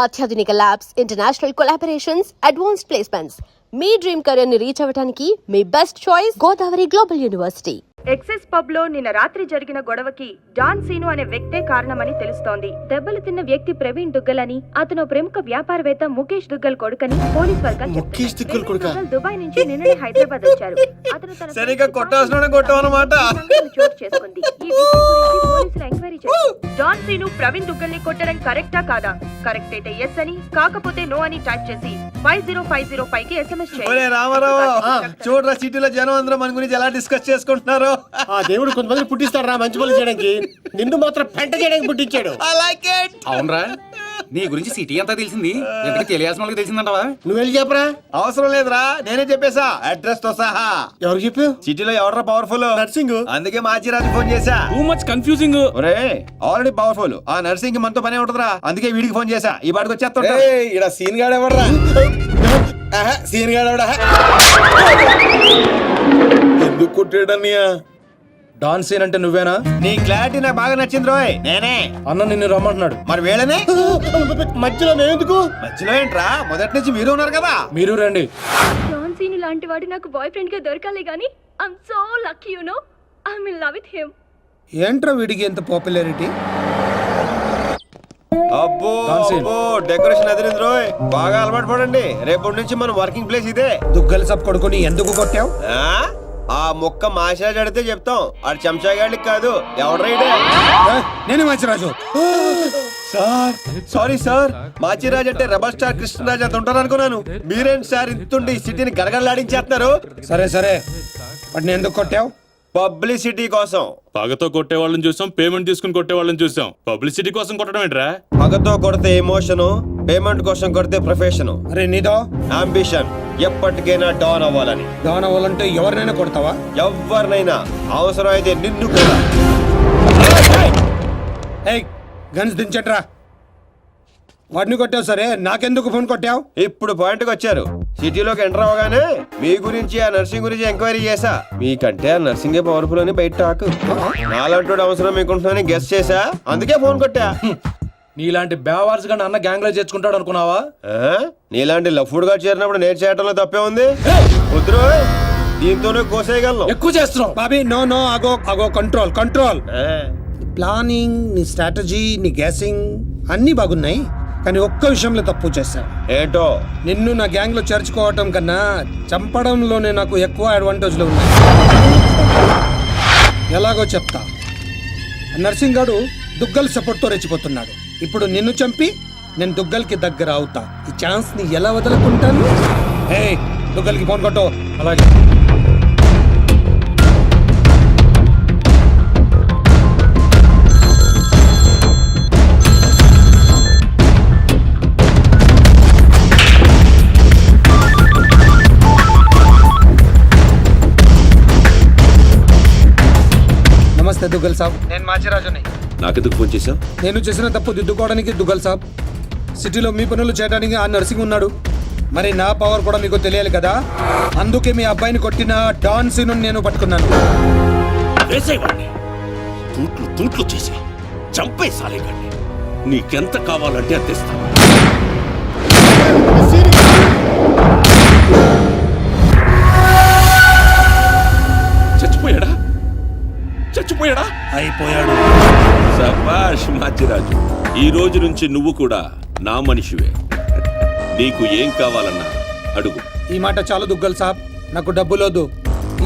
అత్యాధునిక labs, international collaborations, advanced placements. మీ dream career ని రీచ్ అవ్వడానికి మీ best choice Godavari global university. Excess pub లో నిన్న రాత్రి జరిగిన గొడవకి డాన్ సీను అనే వ్యక్తే కారణమని తెలుస్తోంది. దెబ్బలు తిన్న వ్యక్తి ప్రవీణ్ దుగ్గల్ అని, అతను ప్రముఖ వ్యాపారవేత్త ముఖేష్ దుగ్గల్ కొడుకని పోలీస్ వర్గాలు చెప్తున్నారు. దుబాయ్ నుంచి నిన్ననే హైదరాబాద్ వచ్చారు. అతను తన చోటు చేసుకుంది. ఈ విషయం గురించి పోలీసులు ఎంక్వైరీ చేశారు. డాన్ సీను ప్రవీణ్ దుగ్గల్ ని కొట్టడం కరెక్టా కాదా? కరెక్ట్ అయితే ఎస్ అని, కాకపోతే నో అని టైప్ చేసి 5050 కి SMS చేయండి. చూడరా సిటీలో జనం అందరూ మన గురించి ఎలా డిస్కస్ చేసుకుంటున్నారు. ఆ దేవుడు కొంతమంది పుట్టిస్తాడు రా మంచి పనులు చేయడానికి, నిన్ను మాత్రం పెంట చేయడానికి పుట్టించాడు. అవునరా, నీ గురించి సిటీ అంతా తెలిసింది. ఎందుకు తెలియాల్సిన వాళ్ళకి తెలిసిందంటవా? నువ్వు వెళ్ళి చెప్పరా. అవసరం లేదురా, నేనే చెప్పేశా అడ్రస్ తో సహా. ఎవరు చెప్పావు? సిటీలో ఎవరా పవర్ఫుల్? నర్సింగ్. అందుకే మాచిరాజు ఫోన్ చేశా. Too much confusing. ఒరే ఆల్రెడీ పవర్ఫుల్, ఆ నర్సింగ్ కి మనతో పనే ఉంటదిరా. అందుకే వీడికి ఫోన్ చేశా. ఈ బాడికి వచ్చేస్తా. ఇడ సీన్ గాడు ఎవడరా? సీన్ గాడు ఎవడా? ఎందుకు కొట్టాడన్నయ్య? డాన్ సీన్ అంటే నువ్వేనా? నీ క్లారిటీ నాకు బాగా నచ్చింది రోయ్. నేనే. అన్న నిన్ను రమ్మంటున్నాడు. మరి వేళనే మధ్యలో నేనెందుకు? మధ్యలో ఏంట్రా, మొదటి నుంచి మీరు ఉన్నారు కదా. మీరు రండి. డాన్ సీను లాంటి వాడు నాకు బాయ్ ఫ్రెండ్ గా దొరకాలి గానీ I'm so lucky, you know. I will love with him. ఏంట్రా వీడికి ఎంత పాపులారిటీ? అబ్బో అబ్బో, డెకరేషన్ అదిరింది రోయ్. బాగా అలవాటు పడండి. రేపటి నుంచి మన వర్కింగ్ ప్లేస్ ఇదే. దుగ్గల సబ్ కొడుకుని ఎందుకు కొట్టావు? ఆ మొక్క మాషాజ్ అడితే చెప్తాం. ఆడు చెంచాగాడికి కాదు. ఎవడ్రైడే? నేను Machiraju. Sir sorry sir, Machiraj అంటే రెబల్ స్టార్ కృష్ణరాజ్ అంత ఉంటారు అనుకున్నాను. మీరేంటి సార్ ఇంతుండి ఈ సిటీని గడగడలాడించేస్తున్నారు? సరే సరే, వాడిని ఎందుకు కొట్టావు? పబ్లిసిటీ కోసం. పగతో కొట్టే వాళ్ళని చూసాం, పేమెంట్ తీసుకుని కొట్టే వాళ్ళని చూసాం. పబ్లిసిటీ కోసం కొట్టడం ఏంట్రా? పగతో కొడితే ఎమోషను, పేమెంట్ కోసం కొడితే ప్రొఫెషను. అరే నీదో అంబిషన్ ఎప్పటికైనా డాన్ అవ్వాలని. డాన్ అవ్వాలంటే ఎవరినైనా కొడతావా? ఎవరినైనా, అవసరం అయితే నిన్ను కూడా. ఏయ్ గన్స్ దించట్రా. వాడిని కొట్టావు సరే, నాకెందుకు ఫోన్ కొట్టావు? ఇప్పుడు పాయింట్కి వచ్చారు. సిటీలోకి ఎంటర్ అవ్వగానే మీ గురించి, ఆ నర్సింగ్ గురించి ఎంక్వైరీ చేశా. మీకంటే ఆ నర్సింగే పవర్ఫుల్ అని బయట టాక్. నాలంటోడు అవసరం మీకుంటుందని గెస్ చేశా, అందుకే ఫోన్ కొట్టా. నీలాంటి బేవార్స్ గా అన్న గ్యాంగ్ లో చేర్చుకుంటాడు అనుకున్నావా? నీలాంటి లఫ్డ్ గా చేరినప్పుడు నేను చేయటంలో తప్పే ఉంది. వద్దు, దీంతోనే కోసేయగలను. ఎక్కువ చేస్తున్నావు బాబీ. నో నో, అగో అగో, కంట్రోల్ కంట్రోల్. ప్లానింగ్, నీ స్ట్రాటజీ, నీ గ్యాసింగ్ అన్ని బాగున్నాయి, కానీ ఒక్క విషయంలో తప్పు చేశాను. ఏంటో? నిన్ను నా గ్యాంగ్ లో చేర్చుకోవటం కన్నా చంపడంలోనే నాకు ఎక్కువ అడ్వాంటేజ్లు ఉన్నాయి. ఎలాగో చెప్తా. నర్సింగ్ గాడు దుగ్గల్ సపోర్ట్ తో రెచ్చిపోతున్నాడు. ఇప్పుడు నిన్ను చంపి నేను దుగ్గల్కి దగ్గర అవుతా. ఈ ఛాన్స్ ని ఎలా వదులుకుంటాను? ఏ దుగ్గల్కి ఫోన్ కొట్టు. అలాగే. నమస్తే దుగ్గల్ సాబ్, నేను మాచిరాజుని. నాకెందుకు ఫోన్ చేశావు? నేను చేసిన తప్పు దిద్దుకోవడానికి దుగ్గల్ సాబ్, సిటీలో మీ పనులు చేయడానికి ఆ నర్సింగ్ ఉన్నాడు. మరి నా పవర్ కూడా మీకు తెలియాలి కదా. అందుకే మీ అబ్బాయిని కొట్టిన డాన్ సీను నేను పట్టుకున్నాను. తూట్లు చేసి చంపే సాలేకండి. నీకెంత కావాలంటే అందిస్తాను. చచ్చిపోయాడా? చచ్చిపోయాడా? అయిపోయాడు. శభాష్ మాచిరాజు, ఈ రోజు నుంచి నువ్వు కూడా నా మనిషివే. నీకు ఏం కావాలన్నా అడుగు. ఈ మాట చాలు దుగ్గల్ సాబ్, నాకు డబ్బులోదు.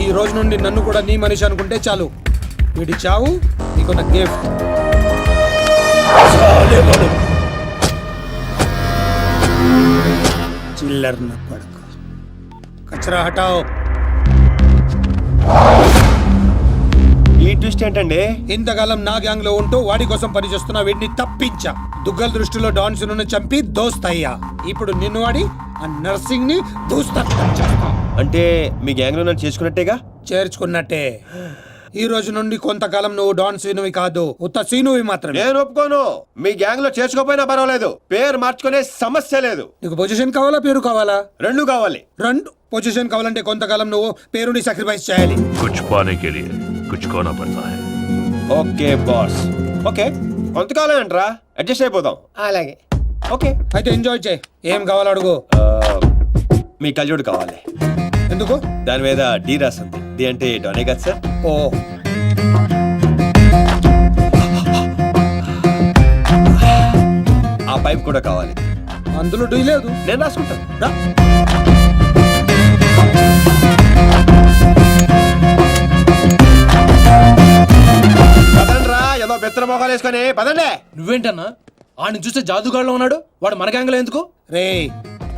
ఈ రోజు నుండి నన్ను కూడా నీ మనిషి అనుకుంటే చాలు. వీడి చావు నీకు నా గిఫ్ట్. చిల్లర్ నా పడక. కచరా హటాओ. ఈ ట్విస్ట్ ఏంటండి? ఇంతకాలం నా గ్యాంగ్ లో ఉంటూ వాడి కోసం పనిచేస్తున్న వీడిని తప్పించా. దుగ్గల్ దృష్టిలో డాన్ సీనుని చంపి దోస్త్ అయ్యా. ఇప్పుడు నిన్ను వాడి ఆ నర్సింగ్ ని అంటే మీ గ్యాంగ్ లో నన్ను చేసుకున్నట్టేగా? చేర్చుకున్నట్టే. ఈ రోజు నుండి కొంతకాలం నువ్వు డాన్ సీనువి కాదు, ఉత్త సీనువి మాత్రమే. నేను ఒప్పుకోను. మీ గ్యాంగ్ లో చేర్చుకోపోయినా పర్వాలేదు, పేరు మార్చుకునే సమస్య లేదు. నీకు పొజిషన్ కావాలా, పేరు కావాలా? రెండు కావాలి. రెండు. పొజిషన్ కావాలంటే కొంతకాలం నువ్వు పేరుని సాక్రిఫైస్ చేయాలి. कुछ पाने के लिए कुछ खोना पड़ता है. Okay boss. ఓకే, కొంతకాలం ఏంట్రా, అడ్జస్ట్ అయిపోదాం. అలాగే. ఓకే. అయితే ఎంజాయ్ చేయి. ఏం కావాలో అడుగు. మీ కళ్ళజోడు కావాలి. ఎందుకు? దాని మీద డి రాసింది. డి అంటే డోనే కదా సార్. ఓ ఆ పైప్ కూడా కావాలి. అందులో డీ లేదు. నేను రాసుకుంటాను. రా. పదండి రా, ఏదో బెత్తర మొఖాలు వేసుకొని పదండి. నువ్వేంటన్నా ఆడిని చూస్తే జాదుగాడులో ఉన్నాడు, వాడు మన గ్యాంగ్లో ఎందుకు? రే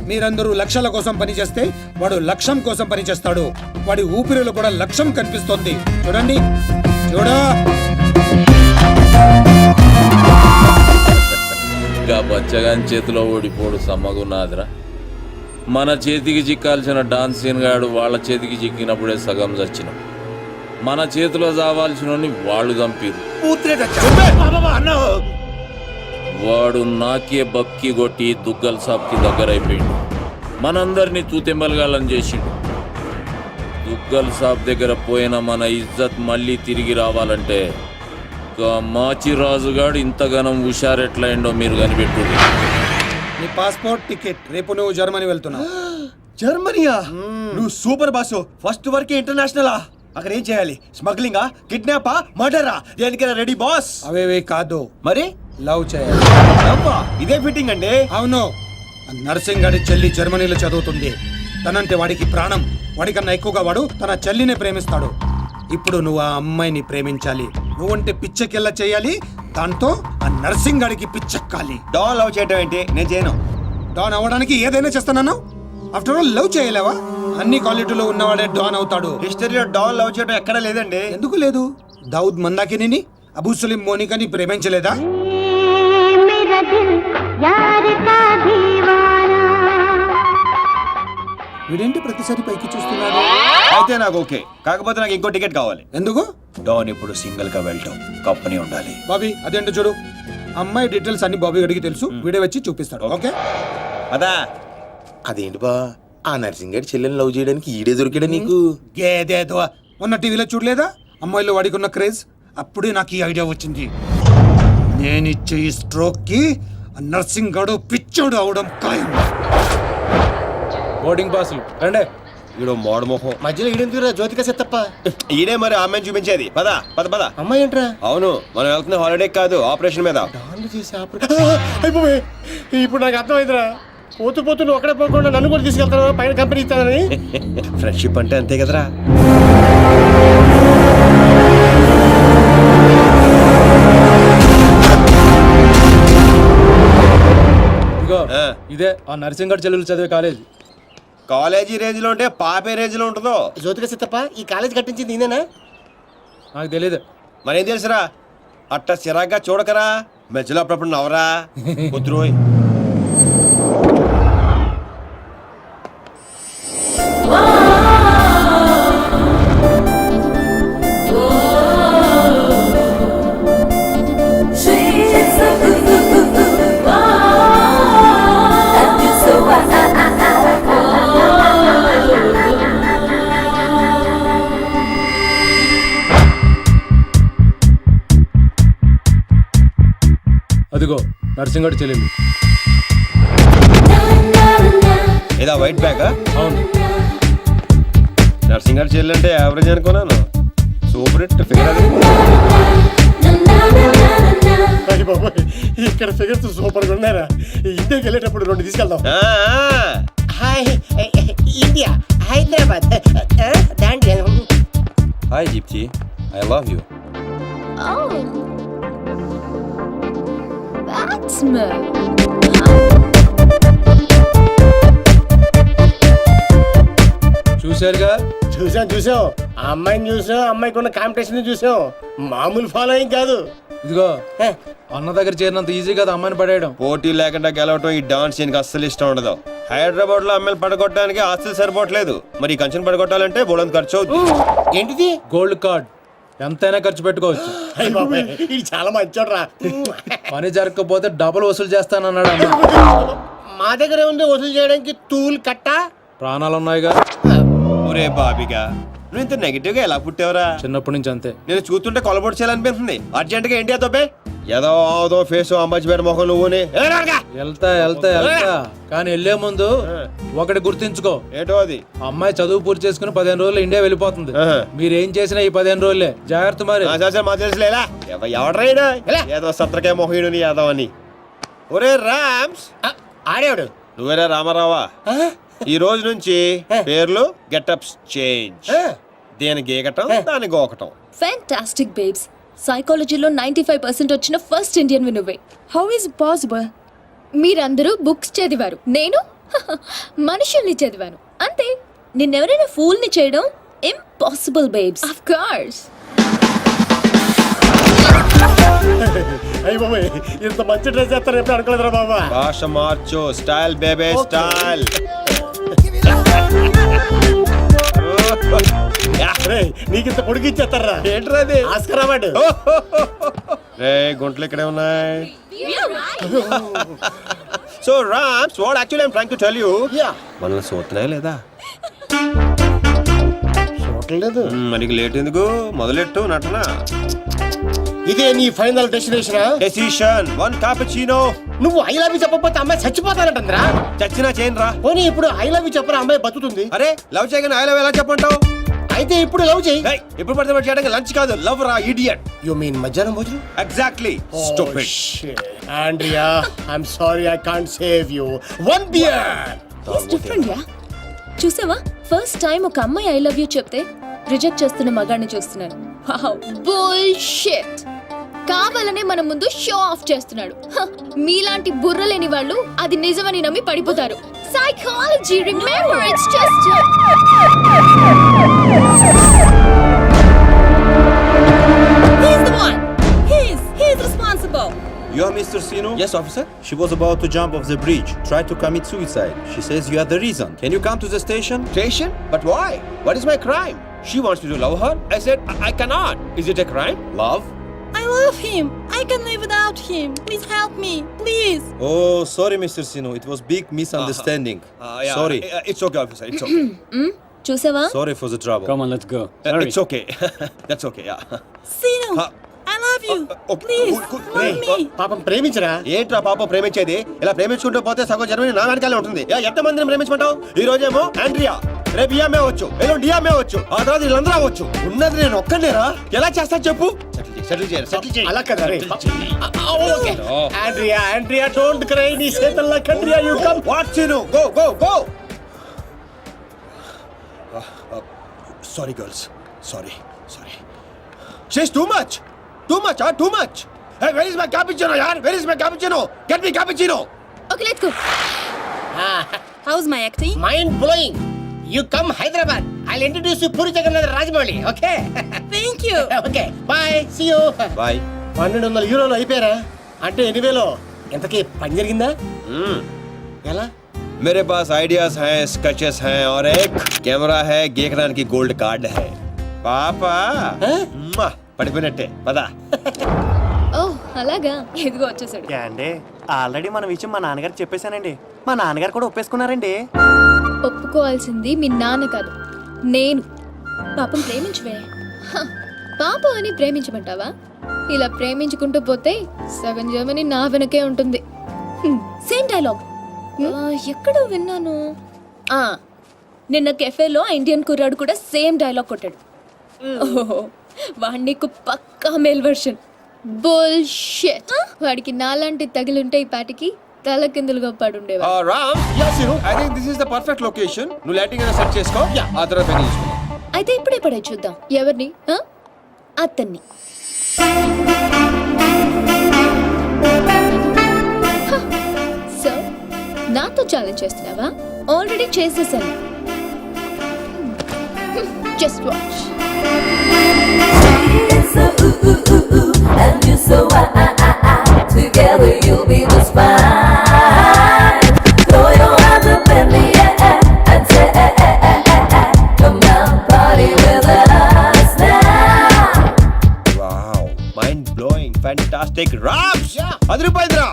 మీరందరూ లక్ష్యాల కోసం పనిచేస్తే వాడు లక్ష్యం కోసం పనిచేస్తాడు. వాడి ఊపిరిలో కూడా లక్ష్యం కనిపిస్తోంది. చూడండి చూడా. ఇంకా బచ్చగాని చేతిలో ఓడిపోడు సమ్మగున్నాదిరా. మన చేతికి చిక్కాల్సిన డాన్సీన్ గాడు వాళ్ళ చేతికి చిక్కినప్పుడే సగం చచ్చినాం. మన చేతిలో చావాల్సిన వాళ్ళు చంపిరు. వాడు నాకే బక్కి కొట్టి దుగ్గల్ సాబ్కి దగ్గరైపోయిండు. మనందరినీ తూతెంబలగాళ్ళని చేసిండు. దుగ్గల్ సాబ్ దగ్గర పోయిన మన ఇజ్జత్ మళ్ళీ తిరిగి రావాలంటే మాచిరాజుగాడు ఇంతగానం హుషారెట్లయిండో మీరు కనిపెట్టుర్రి. నీ పాస్పోర్ట్ టికెట్. రేపు నువ్వు జర్మనీ వెళ్తున్నావు. జర్మనీయా? నువ్వు సూపర్ బాసు. ఫస్ట్ వరకే ఇంటర్నేషనలా? అక్కడ ఏం చేయాలి? స్మగ్లింగా, కిడ్నాపా, మర్డరా? దేనికైనా రెడీ బాస్. అవేవే కాదు, మరి లవ్ చేయాలి. అబ్బా, ఇదే ఫిట్టింగ్ అండి. అవును. నర్సింగ్ గాడి చెల్లి జర్మనీలో చదువుతుంది. తనంటే వాడికి ప్రాణం. వాడికన్నా ఎక్కువగా వాడు తన చెల్లినే ప్రేమిస్తాడు. ఇప్పుడు నువ్వు ఆ అమ్మాయిని ప్రేమించాలి. నువ్వంటే పిచ్చెకెళ్ళ చేయాలి. దాంతో ఆ నర్సింగ్ గాడికి పిచ్చెక్కాలి. డాన్ లవ్ చేయటం ఏంటి? నేను చేయను. డాన్ అవ్వడానికి ఏదైనా చేస్తానన్నా? ఆఫ్టర్ ఆల్ లవ్ చేయలేవా? అన్ని క్వాలిటీలో ఉన్నవాడే డాన్ అవుతాడు. హిస్టరీలో డాన్ లవ్ చేయడం ఎక్కడా లేదండి. ఎందుకు లేదు? దావుద్ మందాకిని, అబూ సలీం మోనికాని ప్రేమించలేదా? వీడేంటి ప్రతిసారి పైకి చూస్తున్నాడు? అయితే నాకు ఓకే. కాకపోతే నాకు ఇంకో టికెట్ కావాలి. ఎందుకు? డాన్ ఇప్పుడు సింగిల్ గా వెళ్ళటం, కంపెనీ ఉండాలి. బాబీ అదేంటో చూడు. అమ్మాయి డీటెయిల్స్ అన్ని బాబీ గడికి తెలుసు. వీడే వచ్చి చూపిస్తాడు. ఓకే అదా? అదేంటి బా, ఆ నర్సింగ్ గారి చెల్లెని లవ్ చేయడానికి ఈడే దొరికాడా నీకు? ఏదేదో మొన్న టీవీలో చూడలేదా అమ్మాయిలో వాడికి ఉన్న క్రేజ్? అప్పుడే నాకు ఈ ఐడియా వచ్చింది. నేను ఇచ్చే ఈ స్ట్రోక్ కి నర్సింగ్ గాడు పిచ్చోడు అవడం ఖాయం. బోర్డింగ్ పాసులు రండే. ఈడో మోడ మొహం. మధ్యలో ఈడెందుకురా జ్యోతిక సెత్తప్ప? ఈడే మరి ఆమెను చూపించేది. పద పద పద. అమ్మాయి ఏంట్రా? అవును, మనం వెళ్తున్న హాలిడే కాదు, ఆపరేషన్ మీద. అయిపోయి ఇప్పుడు నాకు అర్థమైందిరా. పోతూ పోతూ నువ్వు అక్కడే పోకుండా నన్ను కూడా తీసుకెళ్తాను పైన కంపెనీ ఇస్తానని. ఫ్రెండ్షిప్ అంటే అంతే కదరా. ఇదిగో ఆ. ఇదే ఆ నర్సింగ్ గారి చెల్లెలు చదివే కాలేజ్. కాలేజీ రేంజ్ లో ఉంటే పాపే రేంజ్ లో ఉంటుందో. జ్యోతిక సెత్తప్ప ఈ కాలేజ్ కట్టించింది నేనేనా? నాకు తెలియదు. మరేం తెలుసురా? అట్ట చిరాగ్గా చూడకరా. మధ్యలో అప్పుడప్పుడు నవరా కుతురోయ్. అదిగో నర్సింగ్ గారి చెల్లెలు. ఏదా వైట్ బ్యాగ్? అవును. నర్సింగ్ గారు చెల్లంటే యావరేజ్ అనుకున్నాను. సూపర్ హిట్ ఫిగర్ అది. ఇక్కడ ఫిగర్స్ సూపర్ గా ఉన్నారా? ఇండియాకి వెళ్ళేటప్పుడు 2 తీసుకెళ్దాం. Hi India, Hyderabad. హాయ్ జీప్తి, ఐ లవ్ యూ. చూసారుగా? చూసాం. ఆ అమ్మాయిని చూసాం, అమ్మాయికి ఉన్న కాంపిటీషన్ చూసాం. మామూలు ఫాలోయింగ్ కాదు. ఇదిగో అన్న దగ్గర చేరినంత ఈజీ కాదు అమ్మాయిని పడేయడం. పోటీ లేకుండా గెలవటం ఈ డాన్స్ సీన్కి అస్సలు ఇష్టం ఉండదు. హైదరాబాద్ లో అమ్మాయిలు పడగొట్టడానికి ఆస్తులు సరిపోవట్లేదు. మరి ఈ కంచెను పడగొట్టాలంటే బోళంత ఖర్చు అవుతుంది. ఏంటిది? Gold card. ఎంతైనా ఖర్చు పెట్టుకోవచ్చు. ఇది చాలా మంచోడ్రా. పని జరగకపోతే డబుల్ వసూలు చేస్తానన్నాడు అన్న. మా దగ్గర ఉంది వసూలు చేయడానికి తూల్ కట్ట. ప్రాణాలు ఉన్నాయిగా. ఒరే బాబిగా, నువ్వు ఇంత నెగిటివ్ గా ఎలా పుట్టావురా? చిన్నప్పటి నుంచి అంతే. నేను చూస్తుంటే కొలబొట్టు చేయాలనిపిస్తుంది. అర్జెంట్ గా ఇండియా తోపే. ఏదో ఆదో ఫేస్ అంబచ్చిపేట మొహం నువ్వుని వెళ్తా కానీ వెళ్లే ముందు ఒకటి గుర్తించుకో. ఏటో అది? అమ్మాయి చదువు పూర్తి చేసుకుని 15 రోజులు ఇండియా వెళ్ళిపోతుంది. మీరేం చేసినా ఈ 15 రోజులే జాగ్రత్త. మరి మా తెలుసులేలా ఎవడ్రైనా ఏదో సత్రకాయ మొహీడు ఏదో అని. ఒరే రామ్స్, ఆడేవాడు నువ్వేరా రామారావా? ఈ రోజు నుంచి పేర్లు గెటప్స్ చేంజ్. దేని గీకటం దాని గోకటం. Fantastic babes. సైకాలజీలో 95% వచ్చిన ఫస్ట్ ఇండియన్ నువ్వే. How is possible? మీరందరూ బుక్స్ చదివారు, నేను మనుషుల్ని చదివాను అంతే. నిన్నెవరైనా ఫూల్ ని చేయడం ఇంపాసిబుల్ బేబ్స్. Of course. ఇంత మంచి డ్రెస్ చేస్తారు ఎప్పుడు అనుకోలేదురా బాబా. భాష మార్చు, స్టైల్ బేబే స్టైల్. నీకింత పొడిగిచ్చేస్తారా? ఏంట్రా అది? Oscar award. రే గుంటలు ఇక్కడే ఉన్నాయి. So Rams, what actually I'm trying to tell you, మనల్ని చూస్తున్నాయా లేదా? చూడలేదు. మనకి లేట్ ఎందుకు? మొదలెట్టు నటన. ఇదే నీ ఫైనల్ డెస్టినేషన్? Decision 1 cappuccino. నువ్వు ఐ లవ్ యూ చెప్పకపోతే అమ్మాయి చచ్చిపోతానంటరా? చచ్చినా చేయను రా. పోనీ ఇప్పుడు ఐ లవ్ యూ చెప్పరా అమ్మాయి బతుకుతుంది. అరే లవ్ చేయగానే ఐ లవ్ ఎలా చెప్పంటావు? అయితే ఇప్పుడు లవ్ చేయి. ఇప్పుడు పడితే చేయడానికి లంచ్ కాదు, లవ్ రా ఇడియట్. యు మీన్ మధ్యాహ్నం భోజనం? Exactly. Stupid. Andrea, I'm sorry, I can't save you. One beer. It's different yeah. చూసావా, ఫస్ట్ టైం ఒక అమ్మాయి ఐ లవ్ యూ చెప్తే రిజెక్ట్ చేస్తున్న మగాడిని చూస్తున్నాను. Wow, bullshit. కావాలనే మన ముందు షో ఆఫ్ చేస్తున్నాడు. మీలాంటి బుర్ర లేని వాళ్ళు అది నిజమని నమ్మి పడిపోతారు. Psychology, remember, it's just he's the one. He's responsible. You are Mr. Sino? Yes, officer. She was about to jump off the bridge, tried to commit suicide. She says you are the reason. Can you come to the station? Station? But why? What is my crime? She wants me to love her. I said I cannot. Is it a crime? Love? I love him. I can live without him. Please help me. Please. Oh, sorry, Mr. Sino. It was big misunderstanding. Yeah, Sorry. It's okay, officer. It's okay. చూసావా? Sorry for the trouble. Come on, let's go. It's okay. That's okay. Yeah. Sino, I love you. Okay. Please, love me. పాపం ప్రేమించరా? ఏంట్రా పాప ప్రేమించేది? ఇలా ప్రేమించుకుంటూ పోతే సగం జన్మని నా వెనకాలే ఉంటుంది. ఎంతమందిని ప్రేమించుకుంటావు? ఈ రోజేమో ఆండ్రియా, రేపు ఇయామే అవచ్చు, ఎల్లుండి డియామే అవచ్చు, ఆ తర్వాత వీళ్ళందరూ అవచ్చు. ఉన్నది నేను ఒక్కనేరా? ఎలా చేస్తా చెప్పు? సెటిల్ చేయాలి. అలా కదా రే. ఓకే. Andrea don't cry. నీ చేతల్లో Andrea you come. What Seenu? Go. Sorry girls. Sorry. She's too much. Too much. Hey, where is my cappuccino, yaar? Where is my cappuccino? Get me cappuccino. Okay, let's go. How's my acting? Mind blowing. You come Hyderabad. I'll introduce you Puri Jagannadh Rajamouli. Okay. Thank you. Okay bye, see you. Bye. 1200 యూరోలు అయిపోయారా? అంటే 8,000. ఇంతకీ పని జరిగిందా? ఎలా? मेरे पास ideas हैं, sketches हैं और एक कैमरा है, गेकरान की गोल्ड कार्ड है. पापा పడిపోయినట్టే పదా. ఓ అలాగా, ఎదుగో వచ్చేసాడు. అండి ఆల్రెడీ మన విషయం మా నాన్నగారు చెప్పేశానండి. మా నాన్నగారు కూడా ఒప్పేసుకున్నారండి. ఒప్పుకోవాల్సింది మీ నాన్న కాదు, నేను. పాపం ప్రేమించవే. పాపం అని ప్రేమించమంటావా? ఇలా ప్రేమించుకుంటూ పోతే సగం జర్మనీ నా వెనకే ఉంటుంది. సేమ్ డైలాగ్ ఎక్కడో విన్నాను. నిన్న కెఫేలో ఇండియన్ కుర్రాడు కూడా సేమ్ డైలాగ్ కొట్టాడు. ఓహో, వాడి నీకు పక్కా మేల్ వర్షన్. బుల్షిట్. వాడికి నాలాంటి తగిలింటే ఈ పాటికి తల కిందులుగా పడుండేవా. Ram, I think this is the perfect location. నువ్వు లైటింగ్ ఏదో సెట్ చేసుకో, ఆ తర్వాత పని చేసుకో. అయితే ఇప్పుడే పడే చూద్దాం. ఎవరిని? అతన్ని. సో నాతో ఛాలెంజ్ చేస్తున్నావా? ఆల్రెడీ చేసేసాను. Just watch. Together you'll be the spine. Throw your hands up in the air and say, come on, party with us now. Wow, mind blowing, fantastic. Rams, అదిరిపోయిందిరా.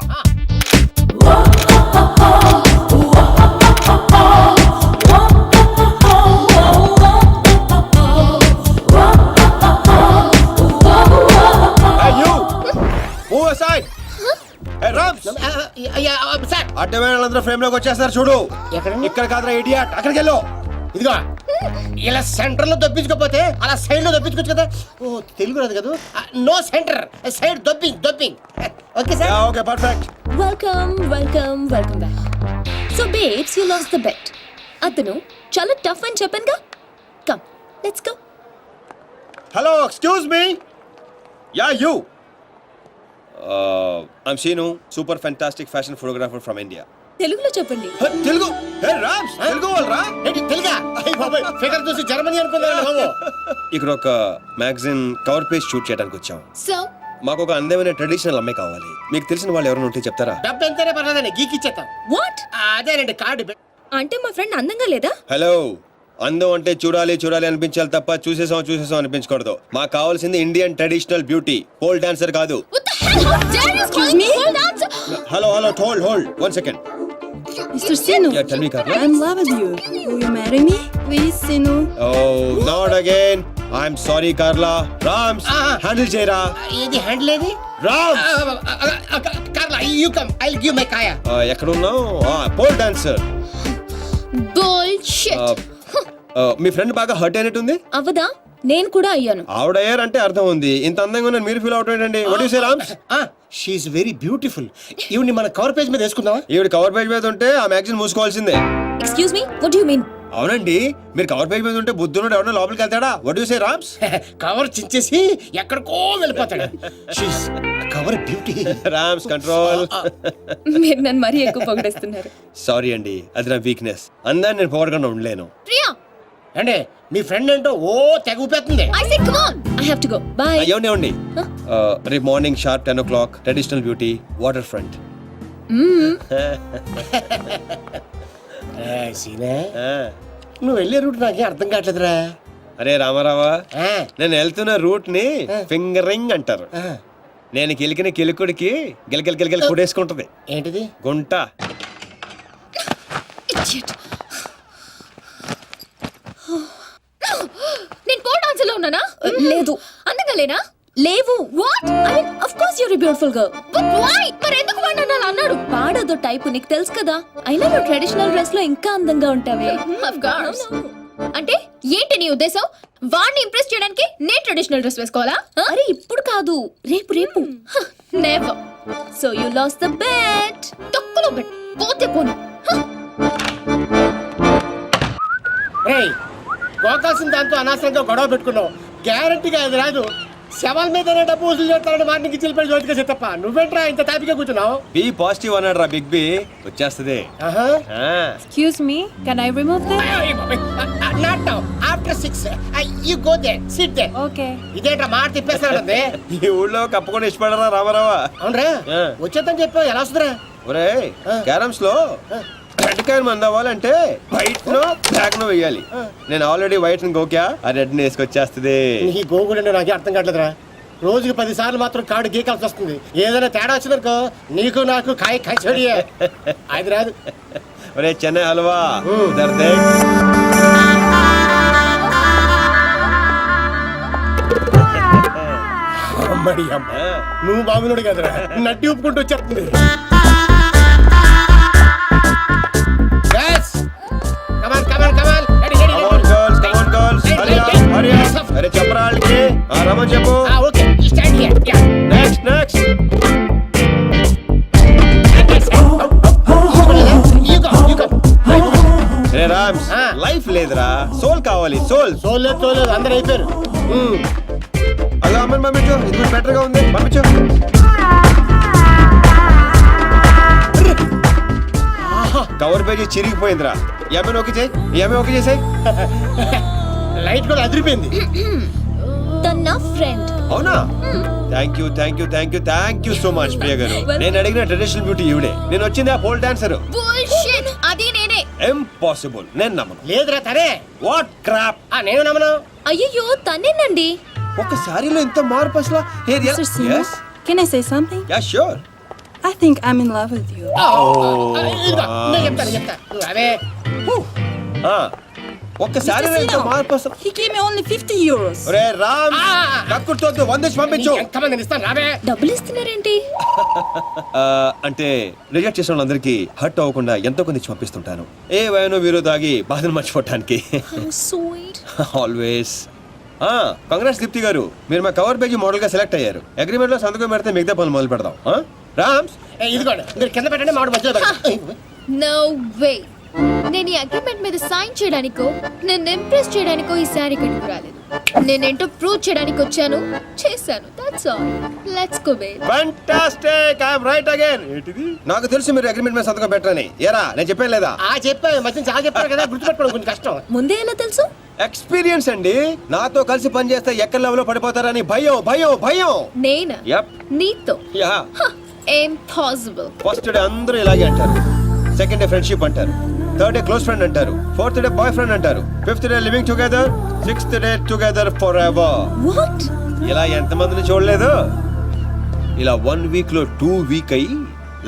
Hey you, move aside. లోకి వచ్చేస్తారు చూడు. ఎక్కడ? ఇక్కడ కాదురా idiot, అక్కడికి వెళ్ళు. ఇదిగో ఇలా సెంటర్ లో దొప్పించుకోపోతే అలా సైడ్ లో దొప్పించుకోవచ్చు కదా. ఓ తెలుగు రాదు కదా. No centre, side dropping. Okay sir. Okay perfect. Welcome back. So babes, you lost the bet. అతను చాలా టఫ్ అని చెప్పానుగా. Come, let's go. Hello, excuse me. Yeah you. I'm Seenu, super fantastic fashion photographer from India. తెలుగులో చెప్పండి. తెలుగు? హే రామ్స్, తెలుగు వాళ్ళరా? ఏంటి తెలుగా? అయ్య బాబాయ్, ఫిగర్ చూసి జర్మనీ అనుకున్నాను బాబు. ఇక్కడ ఒక మ్యాగజైన్ కవర్ పేజ్ షూట్ చేయడానికి వచ్చాం. So, మాకు ఒక అందమైన ట్రెడిషనల్ అమ్మాయి కావాలి. మీకు తెలిసిన వాళ్ళు ఎవరైనా ఉంటే చెప్తారా? డబ్బు ఎంతైనా పర్లేదండి, గీకిచ్చేస్తాం. what? అదేనండి కార్డు. అంటే మా ఫ్రెండ్ అందంగా లేదా? హలో, అందం అంటే చూడాలి చూడాలి అనిపించాలి తప్ప చూసేసాం అనిపించకూడదు. మాకు కావాల్సింది Indian traditional beauty, pole dancer కాదు. What the hell? How dare you call me pole dancer? Hello hold 1 second. Mr. Sinu, Yeah, tell me, Carla. I'm in love with you. Will you marry me? Please, Sinu. Oh, not again. I'm sorry, Carla. Rams, handle చేయరా. ఇది handle ఏది? Rams. Carla, you come, I'll give my కాయా. ఎక్కడ ఉన్నావు? Pole dancer. Bullshit. మీ friend బాగా hurt అయినట్టుంది. అవదా? నేను కూడా అయ్యాను. ఆవిడయ్యారంటే అర్థం ఉంది. ఇంత అందంగా ఉన్నాను మీరు ఫీల్ అవుట్ ఏంటండి? What you say Rams? She's very beautiful. ఈవిని మన కవర్ పేజ్ మీద వేసుకుందామా? ఈవిడ కవర్ పేజ్ మీద ఉంటే ఆ magazine మూసుకోవాల్సిందే. Excuse me, what do you mean? అవునండి, మీరు కవర్ పేజ్ మీద ఉంటే బుద్ధుడు ఎవరైనా లోపలికి వెళ్తాడా? What you say Rams? Cover చించేసి ఎక్కడికో వెళ్ళిపోతాడు. She's cover beauty. Rams control. మీరు నన్ను మరీ ఎక్కువ పొగిడేస్తున్నారు. సారీ అండి, అది నా వీక్నెస్. అందరిని నేను పొగడకుండా ఉండలేను. ప్రియా, అంటే మీ ఫ్రెండ్ ఏంటో ఓ తెగ ఊపేస్తుంది. I say come on. I have to go. Bye. ఏమండి రేపు morning sharp 10 o'clock traditional beauty water front. సీనే, నువ్వు వెళ్ళే రూట్ నాకే అర్థం కావట్లేదురా. అరే రామారావా, నేను వెళ్తున్న రూట్ ని ఫింగరింగ్ అంటారు. నేను కిలికిన కిలుకుడికి గిలగిల కుడేసుకుంటది. ఏంటిది? గుంట. Idiot. నేను పోల్ డాన్సర్ లో ఉన్నానా? లేదు. అందంగా లేనా? లేవు. What? I mean of course you are a beautiful girl. But why? మరి ఎందుకు వాడు అలా అన్నాడు? పాడదో టైప్ నీకు తెలుసు కదా. అయినా నువ్వు ట్రెడిషనల్ డ్రెస్ లో ఇంకా అందంగా ఉంటావే. Of course. అంటే ఏంటి నీ ఉద్దేశం? వాడిని ఇంప్రెస్ చేయడానికి నేను ట్రెడిషనల్ డ్రెస్ వేసుకోవాలా? అరే ఇప్పుడు కాదు, రేపు. Never. So you lost the bet. తొక్కలో బెట్. పోతే పోను. ఏయ్, గోకాల్సిన దాంతో అనవసరంగా గొడవ పెట్టుకున్నావు. గ్యారంటీగా అది రాదు. శవాల మీద డబ్బు వసూలు చేస్తారని వాటికి చిల్లిపడి జోతికేసే తప్ప నువ్వేంట్రా ఇంత తాపిగా కూర్చున్నావు? బి పాజిటివ్ అన్నాడు రా బిగ్ బి. వచ్చేస్తుంది. Excuse me, can I remove them? Not now. After 6, you go there. Sit there. Okay. ఇదేంట్రా మాట తిప్పేస్తానంటే? ఈ ఊళ్ళో కప్పుకొని ఇష్టపడరా రామారావా? అవునరా, వచ్చేద్దని చెప్పావు. ఎలా వస్తుందిరా? ఒరే, క్యారమ్స్ లో రెడ్ కాయిన్ మంది అవ్వాలంటే వైట్ నో బ్లాక్ నో వేయాలి. నేను ఆల్రెడీ వైట్ గోక్యా, ఆ రెడ్ ని వేసుకొచ్చేస్తుంది. నీ గోగులంటే నాకే అర్థం కావట్లేదురా. రోజుకి 10 సార్లు మాత్రం కార్డు గీకాల్సి వస్తుంది. ఏదైనా తేడా వచ్చిందనుకో నీకు నాకు కాయ కచోడియే. అది రాదు. ఒరే చెన్నై హల్వా, ఇధర్ దేఖ్. అమ్మడి అమ్మ, నువ్వు బాగున్నాడు కదరా, నడ్డి ఉప్పుకుంటూ వచ్చేస్తుంది. అరే చెప్పరా వాళ్ళకి. రమన్ చెప్పు. Okay, stand here. Yeah, next ray Rams, life లేదురా, సోల్ కావాలి. సోల్ లేదు, అందరూ అయిపోయారు. అలా అమ్మని పంపించు, ఇది కూడా బెటర్ గా ఉంది. పంపించు. కవర్ పేజీ చిరిగిపోయిందిరా. ఏమైనా ఓకే చేసాయి. లైట్ కూడా అదిరిపోయింది. తన ఫ్రెండ్. అవునా? Thank you so much Priya గారు. నేను అడిగిన ట్రెడిషనల్ బ్యూటీ ఈవిడే. నేను వచ్చింది ఆ పోల్ డాన్సర్. Bullshit. అది నేనే. ఇంపాసిబుల్. నేను నమ్మను. లేదురా తనే. What crop. నేను నమ్మను. అయ్యో తనేనండి. ఒక సారీలో ఇంత మార్పు అసలు. Mr. Sinu, can I say something? Yeah sure. I think I'm in love with you. నేను చెప్తా. అవే ఒక్కసారి రేంజ్ మార్పు వస్తుంది. He gave me only 50 euros. ఒరే రామ్ కక్కుర్తోద్దు 100 ఇచ్చి పంపించు. డబ్బులు ఇస్తున్నారేంటి? అంటే రిజెక్ట్ చేసిన వాళ్ళందరికీ హర్ట్ అవ్వకుండా ఎంతో కొంత ఇచ్చి పంపిస్తుంటాను. ఏ వయనో వీరో దాగి బాధను మర్చిపోవటానికి. స్వీట్. ఆల్వేస్. కంగ్రాట్స్ దీప్తి గారు, మీరు మా కవర్ పేజీ మోడల్ గా సెలెక్ట్ అయ్యారు. అగ్రిమెంట్ లో సంతకం పెడితే మిగతా పనులు మొదలు పెడదాం. రామ్స్ ఇదిగోండి మీరు కింద పెట్టండి మామిడి మధ్యలో పెట్టండి. No way. నేను ఈ అగ్రిమెంట్ మీద సైన్ చేయడానికో నేను ఇంప్రెస్ చేయడానికో ఈ శారీ కట్టుకు రాలేదు. నేనేంటో ప్రూవ్ చేయడానికి వచ్చాను, చేశాను. That's all. Let's go babe. Fantastic, I am right again. ఏంటిది? నాకు తెలుసు మీరు అగ్రిమెంట్ మీద సంతకం పెట్టరని. ఏరా నేను చెప్పాను లేదా? చెప్పాను మధ్య చాలా చెప్పారు కదా, గుర్తుపెట్టుకోవడం కొంచెం కష్టం. ముందే ఎలా తెలుసు? ఎక్స్పీరియన్స్ అండి. నాతో కలిసి పని చేస్తే ఎక్కడ లెవెల్లో పడిపోతారని భయం భయం భయం. నేనా? యప్. నీతో? యా. ఇంపాసిబుల్. ఫస్ట్ డే అందరూ ఇలాగే అంటారు, సెకండ్ డే ఫ్రెండ్షిప్ అంటారు, థర్డ్ డే క్లోజ్ ఫ్రెండ్ అంటారు, ఫోర్త్ డే బాయ్ ఫ్రెండ్ అంటారు, fifth day living together, sixth day together for ever. What? ఇలా ఎంతమందిని చూడలేదు? ఇలా 1 వీక్ లో 2 వీక్ అయ్యి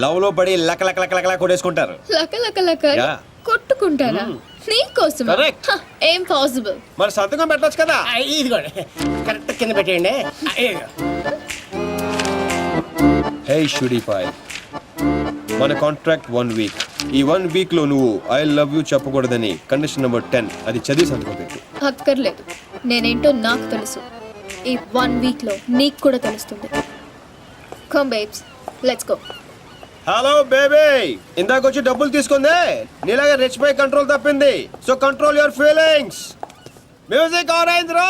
లవ్ లో పడి లక లక లక లక కొడేసుకుంటారు. లక లక లక Yeah. కొట్టుకుంటారా? నీకోసం? Correct. ఇంపాసిబుల్. మరి సంతకం పెట్టొచ్చు కదా. ఇదిగోండి కరెక్ట్ కింద పెట్టేయండి. హే షుడీపాయ్, మన కాంట్రాక్ట్ 1 వీక్. ఈ 1 వీక్ లో నువ్వు ఐ లవ్ యూ చెప్పకూడదని కండిషన్ నెంబర్ 10 అది చదివి సంతకం పెట్టు. అక్కర్లేదు, నేనేంటో నాకు తెలుసు. ఈ 1 వీక్ లో నీకు కూడా తెలుస్తుంది. Come babes, let's go. Hello baby, ఇందాక వచ్చి డబ్బులు తీసుకుందే నీలాగా రిచ్ పై కంట్రోల్ తప్పింది. So control your feelings. Music orange రా.